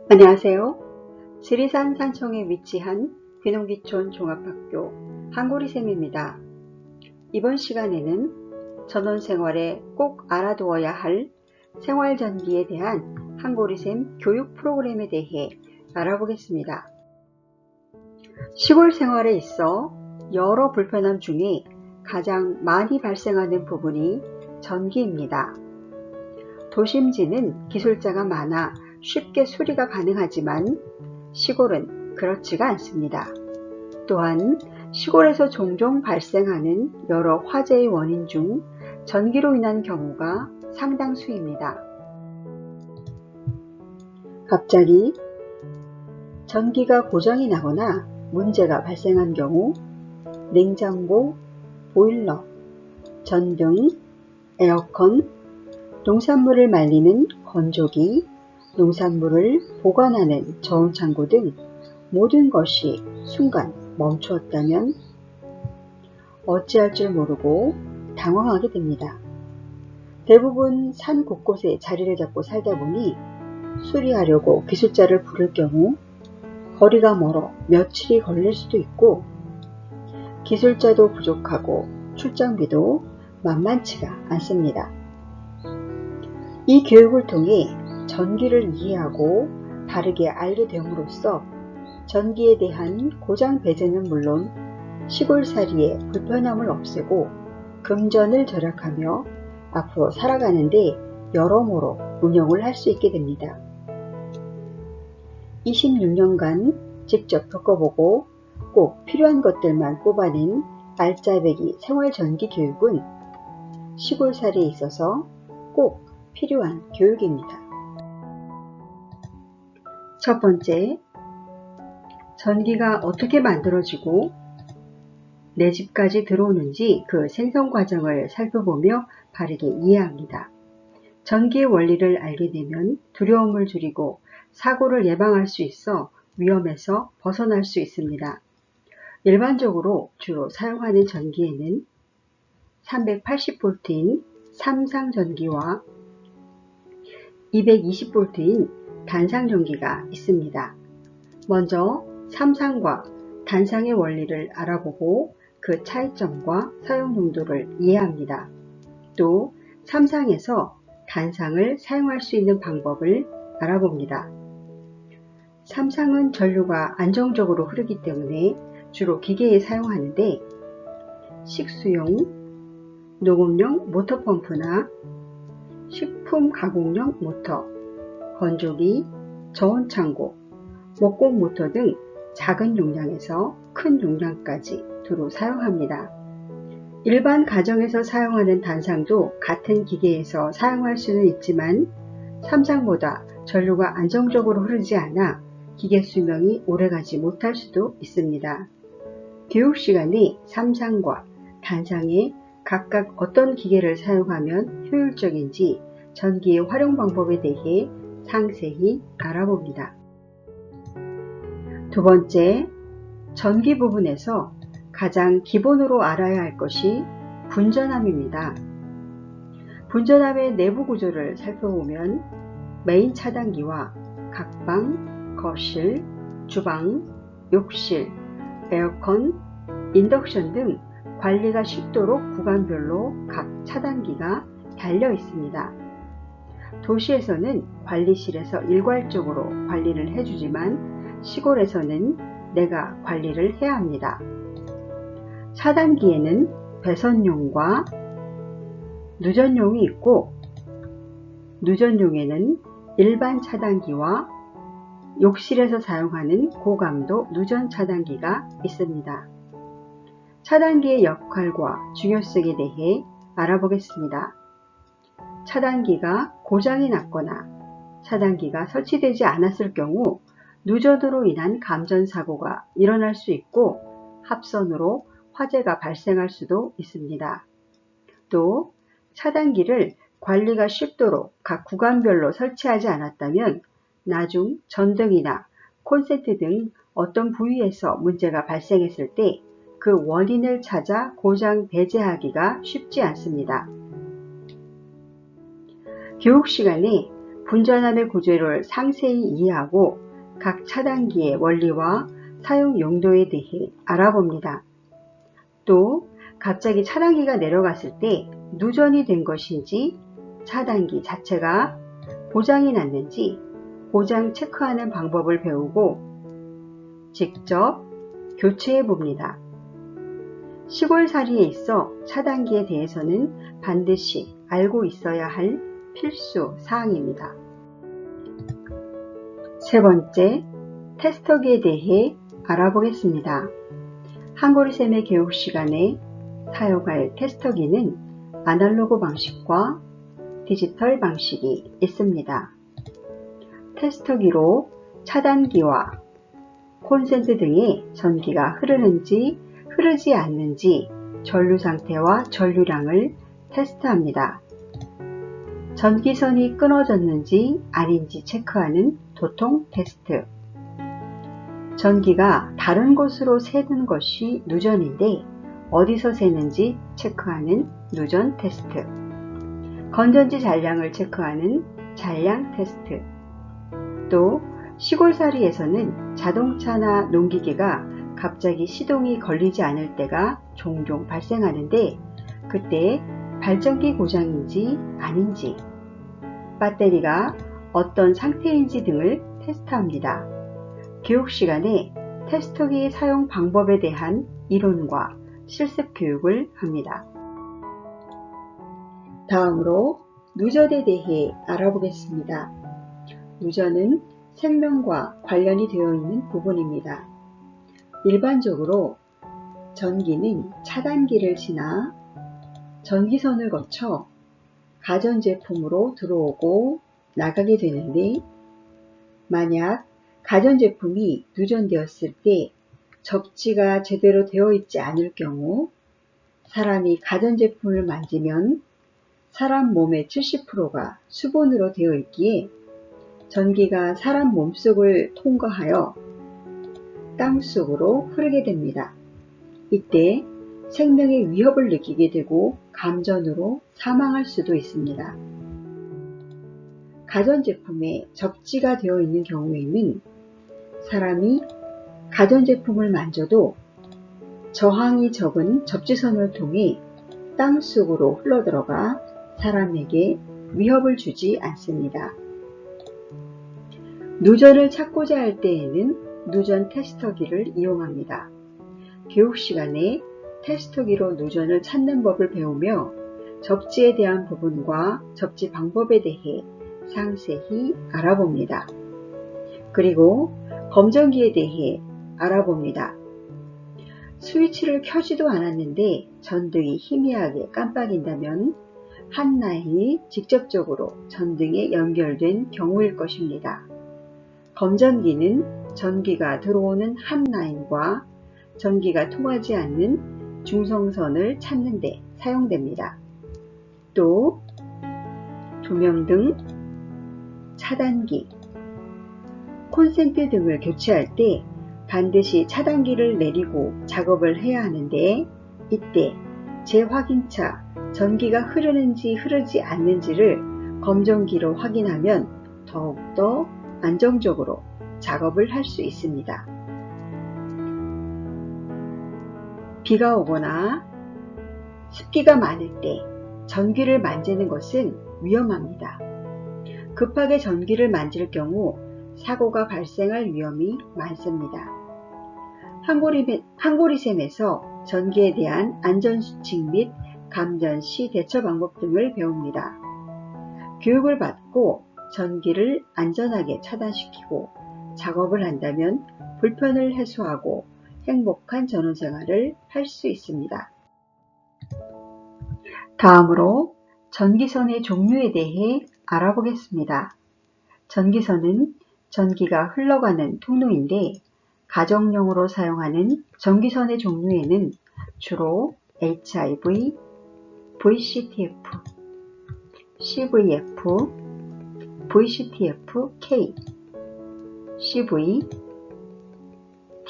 안녕하세요. 지리산 산청에 위치한 귀농귀촌 종합학교 한고리쌤입니다. 이번 시간에는 전원생활에 꼭 알아두어야 할 생활전기에 대한 한고리쌤 교육 프로그램에 대해 알아보겠습니다. 시골 생활에 있어 여러 불편함 중에 가장 많이 발생하는 부분이 전기입니다. 도심지는 기술자가 많아 쉽게 수리가 가능하지만 시골은 그렇지가 않습니다. 또한 시골에서 종종 발생하는 여러 화재의 원인 중 전기로 인한 경우가 상당수입니다. 갑자기 전기가 고장이 나거나 문제가 발생한 경우 냉장고, 보일러, 전등, 에어컨, 농산물을 말리는 건조기, 농산물을 보관하는 저온창고 등 모든 것이 순간 멈추었다면 어찌할 줄 모르고 당황하게 됩니다. 대부분 산 곳곳에 자리를 잡고 살다 보니 수리하려고 기술자를 부를 경우 거리가 멀어 며칠이 걸릴 수도 있고 기술자도 부족하고 출장비도 만만치가 않습니다. 이 교육을 통해 전기를 이해하고 바르게 알게 됨으로써 전기에 대한 고장 배제는 물론 시골살이의 불편함을 없애고 금전을 절약하며 앞으로 살아가는데 여러모로 운용을 할 수 있게 됩니다. 26년간 직접 겪어보고 꼭 필요한 것들만 뽑아낸 알짜배기 생활전기 교육은 시골살이에 있어서 꼭 필요한 교육입니다. 첫 번째, 전기가 어떻게 만들어지고 내 집까지 들어오는지 그 생성 과정을 살펴보며 바르게 이해합니다. 전기의 원리를 알게 되면 두려움을 줄이고 사고를 예방할 수 있어 위험에서 벗어날 수 있습니다. 일반적으로 주로 사용하는 전기에는 380V인 삼상전기와 220V인 단상전기가 있습니다. 먼저 삼상과 단상의 원리를 알아보고 그 차이점과 사용 용도를 이해합니다. 또 삼상에서 단상을 사용할 수 있는 방법을 알아봅니다. 삼상은 전류가 안정적으로 흐르기 때문에 주로 기계에 사용하는데 식수용, 농업용 모터펌프나 식품 가공용 모터, 건조기, 저온창고, 목공 모터 등 작은 용량에서 큰 용량까지 두루 사용합니다. 일반 가정에서 사용하는 단상도 같은 기계에서 사용할 수는 있지만 삼상보다 전류가 안정적으로 흐르지 않아 기계 수명이 오래가지 못할 수도 있습니다. 교육 시간에 삼상과 단상에 각각 어떤 기계를 사용하면 효율적인지 전기의 활용 방법에 대해 상세히 알아봅니다. 두 번째, 전기 부분에서 가장 기본으로 알아야 할 것이 분전압입니다. 분전압의 내부 구조를 살펴보면 메인 차단기와 각방, 거실, 주방, 욕실, 에어컨, 인덕션 등 관리가 쉽도록 구간별로 각 차단기가 달려 있습니다. 도시에서는 관리실에서 일괄적으로 관리를 해주지만 시골에서는 내가 관리를 해야 합니다. 차단기에는 배선용과 누전용이 있고 누전용에는 일반 차단기와 욕실에서 사용하는 고강도 누전 차단기가 있습니다. 차단기의 역할과 중요성에 대해 알아보겠습니다. 차단기가 고장이 났거나 차단기가 설치되지 않았을 경우 누전으로 인한 감전사고가 일어날 수 있고 합선으로 화재가 발생할 수도 있습니다. 또 차단기를 관리가 쉽도록 각 구간별로 설치하지 않았다면 나중 전등이나 콘센트 등 어떤 부위에서 문제가 발생했을 때 그 원인을 찾아 고장 배제하기가 쉽지 않습니다. 교육 시간에 분전환의 구조를 상세히 이해하고 각 차단기의 원리와 사용 용도에 대해 알아봅니다. 또 갑자기 차단기가 내려갔을 때 누전이 된 것인지 차단기 자체가 고장이 났는지 고장 체크하는 방법을 배우고 직접 교체해 봅니다. 시골살이에 있어 차단기에 대해서는 반드시 알고 있어야 할 필수 사항입니다. 세 번째, 테스터기에 대해 알아보겠습니다. 한고리쌤의 교육 시간에 사용할 테스터기는 아날로그 방식과 디지털 방식이 있습니다. 테스터기로 차단기와 콘센트 등의 전기가 흐르는지 흐르지 않는지 전류 상태와 전류량을 테스트합니다. 전기선이 끊어졌는지 아닌지 체크하는 도통 테스트. 전기가 다른 곳으로 새는 것이 누전인데 어디서 새는지 체크하는 누전 테스트. 건전지 잔량을 체크하는 잔량 테스트. 또 시골살이에서는 자동차나 농기계가 갑자기 시동이 걸리지 않을 때가 종종 발생하는데 그때 발전기 고장인지 아닌지, 배터리가 어떤 상태인지 등을 테스트합니다. 교육 시간에 테스터기 사용 방법에 대한 이론과 실습 교육을 합니다. 다음으로 누전에 대해 알아보겠습니다. 누전은 생명과 관련이 되어 있는 부분입니다. 일반적으로 전기는 차단기를 지나 전기선을 거쳐 가전제품으로 들어오고 나가게 되는데 만약 가전제품이 누전되었을 때 접지가 제대로 되어 있지 않을 경우 사람이 가전제품을 만지면 사람 몸의 70%가 수분으로 되어 있기에 전기가 사람 몸속을 통과하여 땅속으로 흐르게 됩니다. 이때 생명의 위협을 느끼게 되고 감전으로 사망할 수도 있습니다. 가전제품에 접지가 되어 있는 경우에는 사람이 가전제품을 만져도 저항이 적은 접지선을 통해 땅속으로 흘러들어가 사람에게 위협을 주지 않습니다. 누전을 찾고자 할 때에는 누전 테스터기를 이용합니다. 교육 시간에 테스터기로 누전을 찾는 법을 배우며 접지에 대한 부분과 접지 방법에 대해 상세히 알아봅니다. 그리고 검전기에 대해 알아봅니다. 스위치를 켜지도 않았는데 전등이 희미하게 깜빡인다면 한 라인이 직접적으로 전등에 연결된 경우일 것입니다. 검전기는 전기가 들어오는 한 라인과 전기가 통하지 않는 중성선을 찾는 데 사용됩니다. 또 조명등, 차단기, 콘센트 등을 교체할 때 반드시 차단기를 내리고 작업을 해야 하는데 이때 재확인차 전기가 흐르는지 흐르지 않는지를 검전기로 확인하면 더욱더 안정적으로 작업을 할 수 있습니다. 비가 오거나 습기가 많을 때 전기를 만지는 것은 위험합니다. 급하게 전기를 만질 경우 사고가 발생할 위험이 많습니다. 한고리쌤에서 전기에 대한 안전수칙 및 감전 시 대처 방법 등을 배웁니다. 교육을 받고 전기를 안전하게 차단시키고 작업을 한다면 불편을 해소하고 행복한 전원생활을 할 수 있습니다. 다음으로 전기선의 종류에 대해 알아보겠습니다. 전기선은 전기가 흘러가는 통로인데 가정용으로 사용하는 전기선의 종류에는 주로 HIV, VCTF, CVF, VCTF-K, CV,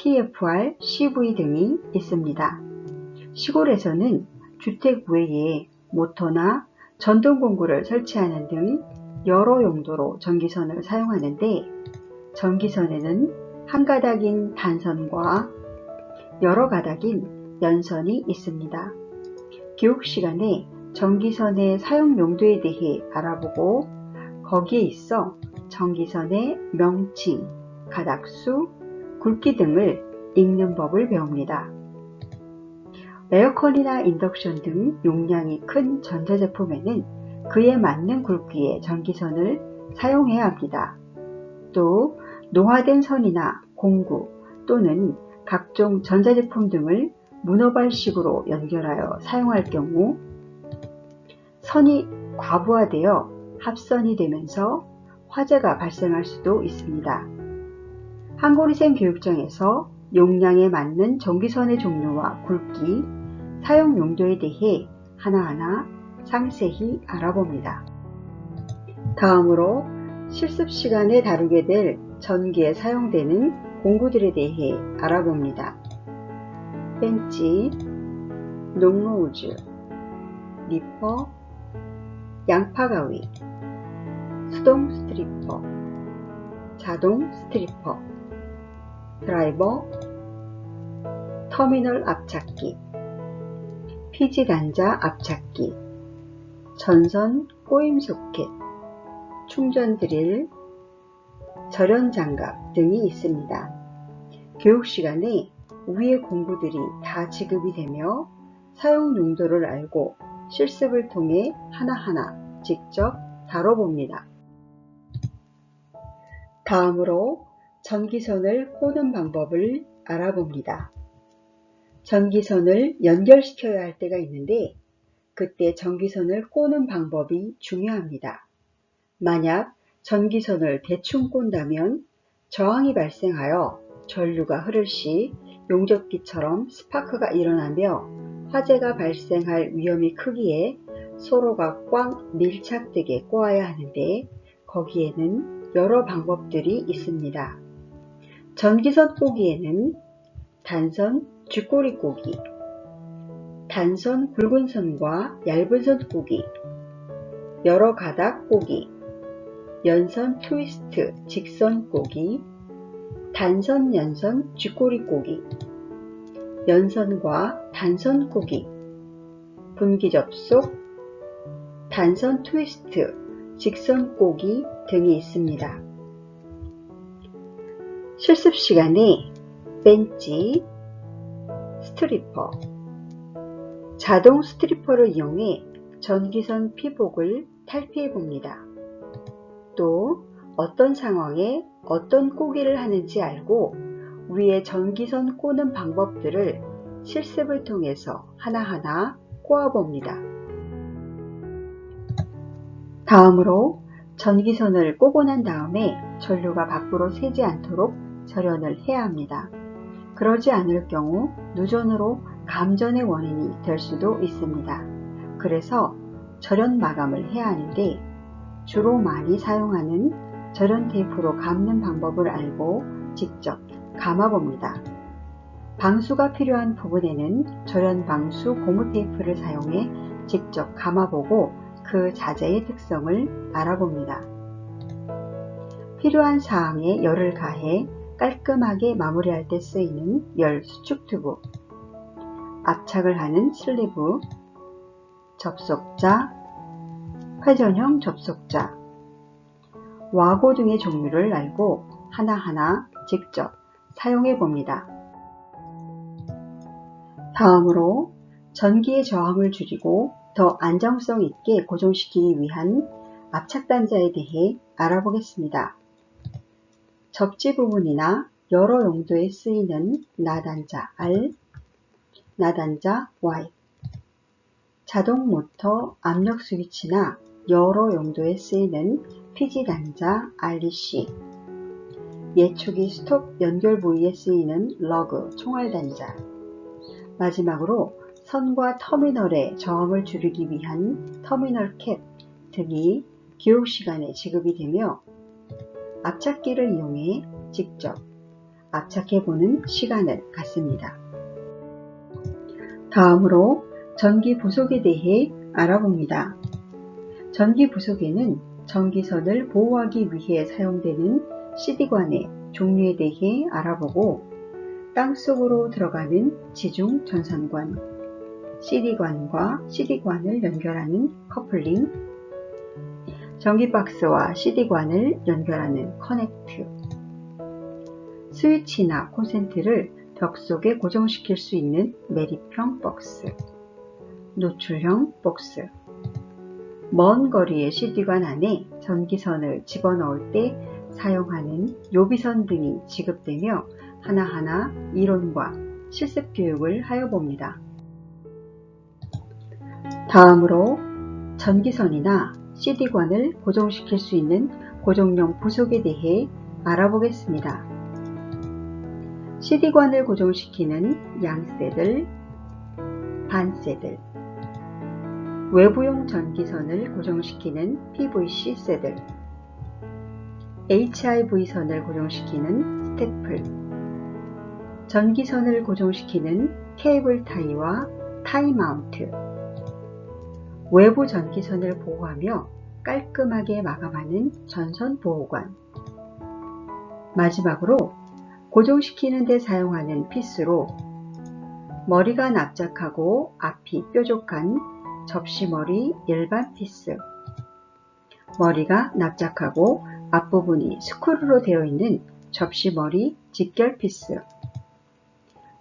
TFR, CV 등이 있습니다. 시골에서는 주택 외에 모터나 전동 공구를 설치하는 등 여러 용도로 전기선을 사용하는데 전기선에는 한 가닥인 단선과 여러 가닥인 연선이 있습니다. 교육 시간에 전기선의 사용 용도에 대해 알아보고 거기에 있어 전기선의 명칭, 가닥수, 굵기 등을 읽는 법을 배웁니다. 에어컨이나 인덕션 등 용량이 큰 전자제품에는 그에 맞는 굵기의 전기선을 사용해야 합니다. 또 노화된 선이나 공구 또는 각종 전자제품 등을 문어발식으로 연결하여 사용할 경우 선이 과부하되어 합선이 되면서 화재가 발생할 수도 있습니다. 한고리생 교육청에서 용량에 맞는 전기선의 종류와 굵기, 사용 용도에 대해 하나하나 상세히 알아봅니다. 다음으로 실습 시간에 다루게 될 전기에 사용되는 공구들에 대해 알아봅니다. 벤치, 농로우즈, 리퍼, 양파가위, 수동 스트리퍼, 자동 스트리퍼, 드라이버, 터미널 앞찾기, 피지 단자 앞찾기, 전선 꼬임 소켓, 충전 드릴, 절연 장갑 등이 있습니다. 교육 시간에 위의 공구들이 다 지급이 되며 사용 용도를 알고 실습을 통해 하나하나 직접 다뤄봅니다. 다음으로 전기선을 꼬는 방법을 알아봅니다. 전기선을 연결시켜야 할 때가 있는데 그때 전기선을 꼬는 방법이 중요합니다. 만약 전기선을 대충 꼰다면 저항이 발생하여 전류가 흐를 시 용접기처럼 스파크가 일어나며 화재가 발생할 위험이 크기에 서로가 꽉 밀착되게 꼬아야 하는데 거기에는 여러 방법들이 있습니다. 전기선 꼬기에는 단선 쥐꼬리 꼬기, 단선 굵은 선과 얇은 선 꼬기, 여러 가닥 꼬기, 연선 트위스트 직선 꼬기, 단선 연선 쥐꼬리 꼬기, 연선과 단선 꼬기, 분기 접속, 단선 트위스트 직선 꼬기 등이 있습니다. 실습 시간에 벤치, 스트리퍼, 자동 스트리퍼를 이용해 전기선 피복을 탈피해 봅니다. 또 어떤 상황에 어떤 꼬기를 하는지 알고 위에 전기선 꼬는 방법들을 실습을 통해서 하나하나 꼬아봅니다. 다음으로 전기선을 꼬고 난 다음에 전류가 밖으로 새지 않도록 절연을 해야 합니다. 그러지 않을 경우 누전으로 감전의 원인이 될 수도 있습니다. 그래서 절연 마감을 해야 하는데 주로 많이 사용하는 절연 테이프로 감는 방법을 알고 직접 감아봅니다. 방수가 필요한 부분에는 절연 방수 고무 테이프를 사용해 직접 감아보고 그 자재의 특성을 알아봅니다. 필요한 사항에 열을 가해 깔끔하게 마무리할 때 쓰이는 열 수축 튜브, 압착을 하는 슬리브, 접속자, 회전형 접속자, 와고 등의 종류를 알고 하나하나 직접 사용해 봅니다. 다음으로 전기의 저항을 줄이고 더 안정성 있게 고정시키기 위한 압착단자에 대해 알아보겠습니다. 접지 부분이나 여러 용도에 쓰이는 나단자 R, 나단자 Y, 자동 모터 압력 스위치나 여러 용도에 쓰이는 피지 단자 REC, 예초기 스톱 연결 부위에 쓰이는 러그 총알 단자, 마지막으로 선과 터미널의 저항을 줄이기 위한 터미널 캡 등이 교육 시간에 지급이 되며 압착기를 이용해 직접 압착해보는 시간을 갖습니다. 다음으로 전기 부속에 대해 알아봅니다. 전기 부속에는 전기선을 보호하기 위해 사용되는 CD관의 종류에 대해 알아보고 땅속으로 들어가는 지중 전선관, CD관과 CD관을 연결하는 커플링, 전기박스와 CD관을 연결하는 커넥트, 스위치나 콘센트를 벽 속에 고정시킬 수 있는 매립형 박스, 노출형 박스, 먼 거리의 CD관 안에 전기선을 집어넣을 때 사용하는 요비선 등이 지급되며 하나하나 이론과 실습 교육을 하여 봅니다. 다음으로 전기선이나 CD관을 고정시킬 수 있는 고정용 부속에 대해 알아보겠습니다. CD관을 고정시키는 양세들, 반세들, 외부용 전기선을 고정시키는 PVC 세들, HIV선을 고정시키는 스테플, 전기선을 고정시키는 케이블 타이와 타이 마운트, 외부 전기선을 보호하며 깔끔하게 마감하는 전선 보호관, 마지막으로 고정시키는 데 사용하는 피스로 머리가 납작하고 앞이 뾰족한 접시머리 일반 피스, 머리가 납작하고 앞부분이 스크루로 되어 있는 접시머리 직결 피스,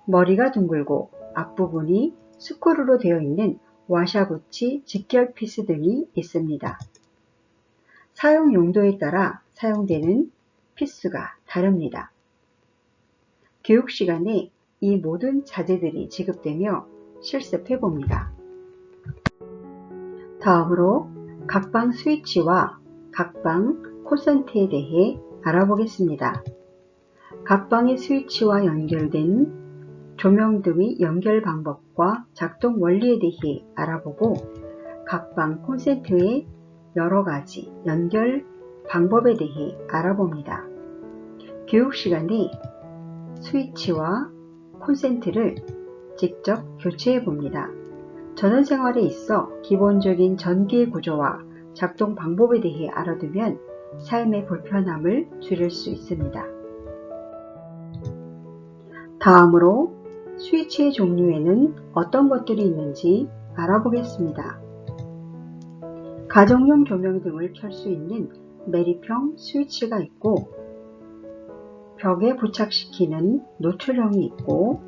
머리가 둥글고 앞부분이 스크루로 되어 있는 와샤구치 직결 피스 등이 있습니다. 사용 용도에 따라 사용되는 피스가 다릅니다. 교육 시간에 이 모든 자재들이 지급되며 실습해 봅니다. 다음으로 각방 스위치와 각방 콘센트에 대해 알아보겠습니다. 각방의 스위치와 연결된 조명등의 연결 방법과 작동 원리에 대해 알아보고 각방 콘센트의 여러 가지 연결 방법에 대해 알아봅니다. 교육 시간에 스위치와 콘센트를 직접 교체해 봅니다. 전원생활에 있어 기본적인 전기의 구조와 작동 방법에 대해 알아두면 삶의 불편함을 줄일 수 있습니다. 다음으로 스위치의 종류에는 어떤 것들이 있는지 알아보겠습니다. 가정용 조명등을 켤 수 있는 매립형 스위치가 있고 벽에 부착시키는 노출형이 있고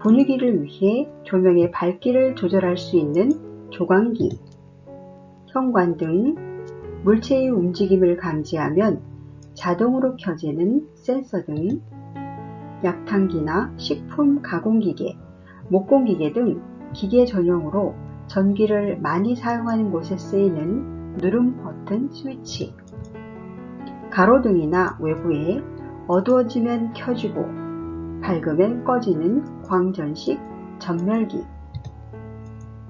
분위기를 위해 조명의 밝기를 조절할 수 있는 조광기, 현관등, 물체의 움직임을 감지하면 자동으로 켜지는 센서 등 약탕기나 식품 가공기계, 목공기계 등 기계 전용으로 전기를 많이 사용하는 곳에 쓰이는 누름 버튼 스위치, 가로등이나 외부에 어두워지면 켜지고 밝으면 꺼지는 광전식 전멸기,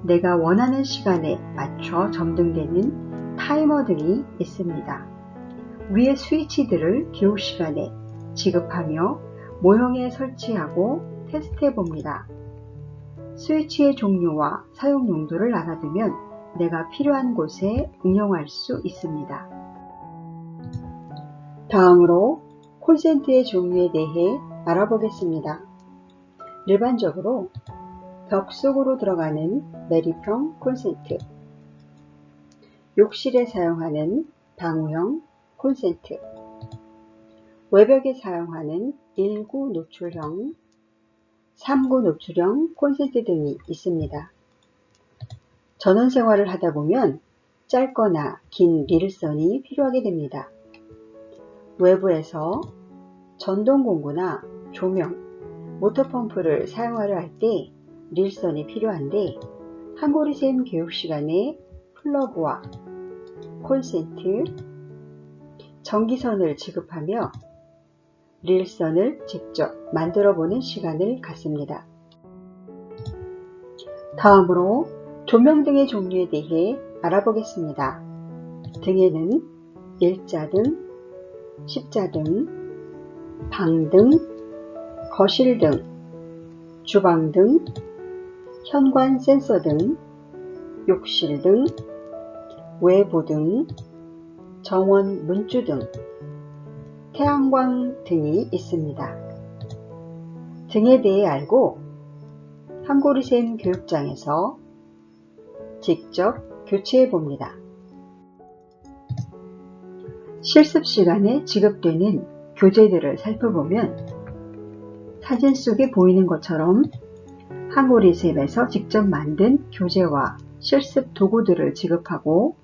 내가 원하는 시간에 맞춰 점등되는 타이머 등이 있습니다. 위의 스위치들을 교육 시간에 지급하며 모형에 설치하고 테스트해 봅니다. 스위치의 종류와 사용 용도를 알아두면 내가 필요한 곳에 응용할 수 있습니다. 다음으로 콘센트의 종류에 대해 알아보겠습니다. 일반적으로 벽 속으로 들어가는 매립형 콘센트, 욕실에 사용하는 방우형 콘센트, 외벽에 사용하는 1구 노출형, 3구 노출형 콘센트 등이 있습니다. 전원생활을 하다 보면 짧거나 긴 릴선이 필요하게 됩니다. 외부에서 전동공구나 조명, 모터펌프를 사용하려 할 때 릴선이 필요한데 한고리샘 교육시간에 플러그와 콘센트, 전기선을 지급하며 릴선을 직접 만들어 보는 시간을 갖습니다. 다음으로 조명등의 종류에 대해 알아보겠습니다. 등에는 일자등, 십자등, 방등, 거실등, 주방등, 현관 센서등, 욕실등, 외부등, 정원 문주 등 태양광 등이 있습니다. 등에 대해 알고 한고리샘 교육장에서 직접 교체해 봅니다. 실습 시간에 지급되는 교재들을 살펴보면 사진 속에 보이는 것처럼 한고리샘에서 직접 만든 교재와 실습 도구들을 지급하고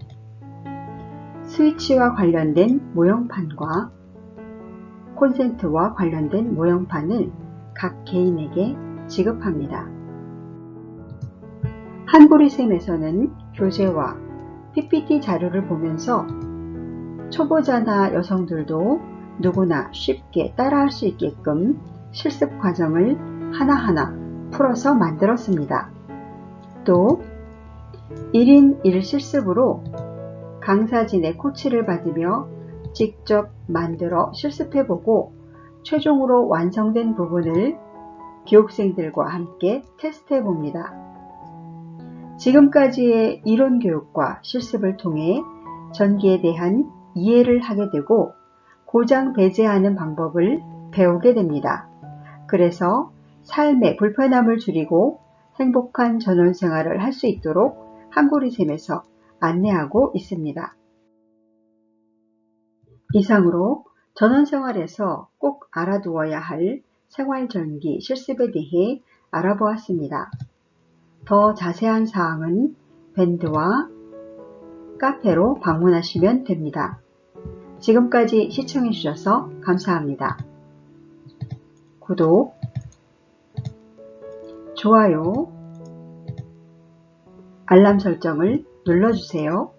스위치와 관련된 모형판과 콘센트와 관련된 모형판을 각 개인에게 지급합니다. 한고리샘에서는 교재와 PPT 자료를 보면서 초보자나 여성들도 누구나 쉽게 따라할 수 있게끔 실습 과정을 하나하나 풀어서 만들었습니다. 또 1인 1실습으로 강사진의 코치를 받으며 직접 만들어 실습해보고 최종으로 완성된 부분을 교육생들과 함께 테스트해봅니다. 지금까지의 이론 교육과 실습을 통해 전기에 대한 이해를 하게 되고 고장 배제하는 방법을 배우게 됩니다. 그래서 삶의 불편함을 줄이고 행복한 전원생활을 할 수 있도록 한고리샘에서 안내하고 있습니다. 이상으로 전원생활에서 꼭 알아두어야 할 생활전기 실습에 대해 알아보았습니다. 더 자세한 사항은 밴드와 카페로 방문하시면 됩니다. 지금까지 시청해 주셔서 감사합니다. 구독, 좋아요, 알람 설정을 눌러주세요.